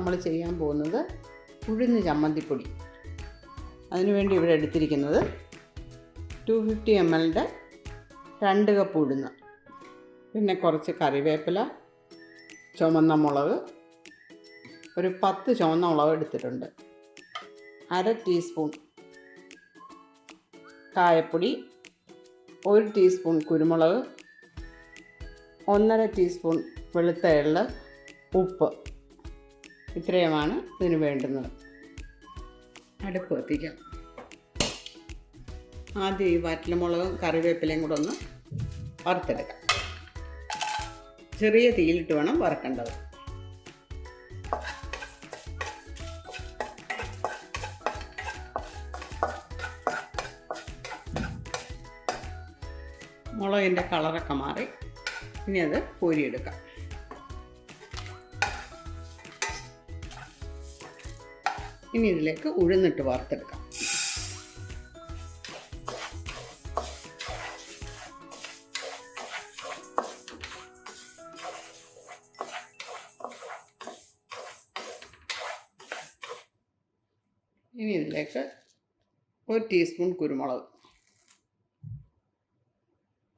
നമ്മൾ ചെയ്യാൻ പോകുന്നത് ഉഴുന്ന് ചമ്മന്തിപ്പൊടി. അതിനുവേണ്ടി ഇവിടെ എടുത്തിരിക്കുന്നത് 250 ml 2 കപ്പ് ഉഴുന്ന്, പിന്നെ കുറച്ച് കറിവേപ്പില, ചുവന്ന മുളക്, ഒരു 10 ചുവന്ന മുളക് എടുത്തിട്ടുണ്ട്, 1/2 ടീസ്പൂൺ കായപ്പൊടി, 1 ടീസ്പൂൺ കുരുമുളക്, 1/2 ടീസ്പൂൺ വെളുത്ത എള്ള്, ഉപ്പ്. ഇത്രയുമാണ് ഇതിന് വേണ്ടുന്നത്. അടുപ്പ് കത്തിക്കാം. ആദ്യം ഈ വറ്റൽമുളകും കറിവേപ്പിലയും കൂടെ ഒന്ന് വറുത്തെടുക്കാം. ചെറിയ തീയിലിട്ട് വേണം വറക്കേണ്ടത്. മുളകിൻ്റെ കളറൊക്കെ മാറി ഇനി അത് കോരിയെടുക്കാം. ഇനി ഇതിലേക്ക് ഉഴുന്നിട്ട് വറുത്തെടുക്കാം. ഇനി ഇതിലേക്ക് 1 ടീസ്പൂൺ കുരുമുളക്,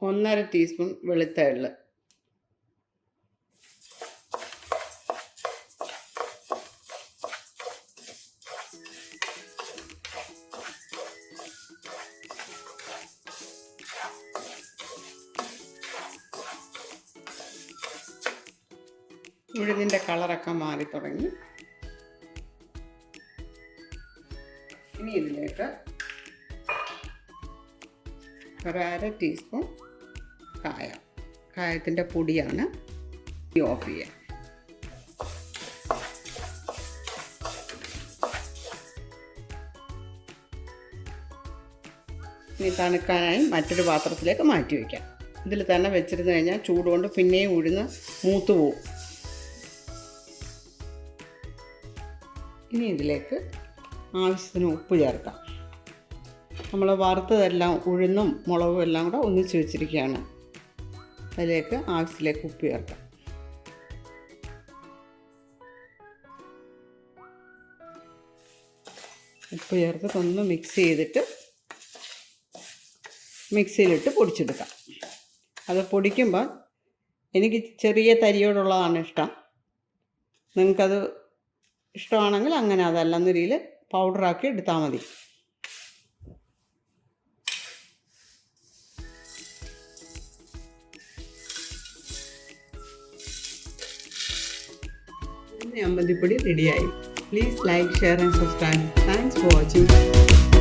1/2 ടീസ്പൂൺ വെളുത്ത എള്ള്, ഉഴുന്നിൻ്റെ കളറൊക്കെ മാറി തുടങ്ങി. ഇനി ഇതിലേക്ക് 1/2 ടീസ്പൂൺ കായത്തിൻ്റെ പൊടിയാണ്. ഓഫ് ചെയ്യാം. ഇനി തണുക്കാനായി മറ്റൊരു പാത്രത്തിലേക്ക് മാറ്റി വയ്ക്കാം. ഇതിൽ തന്നെ വെച്ചിരുന്നു കഴിഞ്ഞാൽ ചൂട് കൊണ്ട് പിന്നെയും ഉഴുന്ന് മൂത്ത് പോവും. ഇനി ഇതിലേക്ക് ആവശ്യത്തിന് ഉപ്പ് ചേർക്കാം. നമ്മൾ വറുത്തതെല്ലാം ഉഴുന്നും മുളകും എല്ലാം കൂടെ ഒന്നിച്ച് വെച്ചിരിക്കുകയാണ്. അതിലേക്ക് ആവശ്യത്തിലേക്ക് ഉപ്പ് ചേർക്കാം. ഉപ്പ് ചേർത്ത് ഒന്ന് മിക്സ് ചെയ്തിട്ട് മിക്സിയിലിട്ട് പൊടിച്ചെടുക്കാം. അത് പൊടിക്കുമ്പോൾ എനിക്ക് ചെറിയ തരിയോടുള്ളതാണ് ഇഷ്ടം. നിങ്ങൾക്കത് ഇഷ്ടമാണെങ്കിൽ അങ്ങനെ, അതല്ലെന്ന രീതിയിൽ പൗഡറാക്കി എടുത്താൽ മതി. ചമ്മന്തിപ്പൊടി റെഡിയായി. Please like, share and subscribe. Thanks for watching.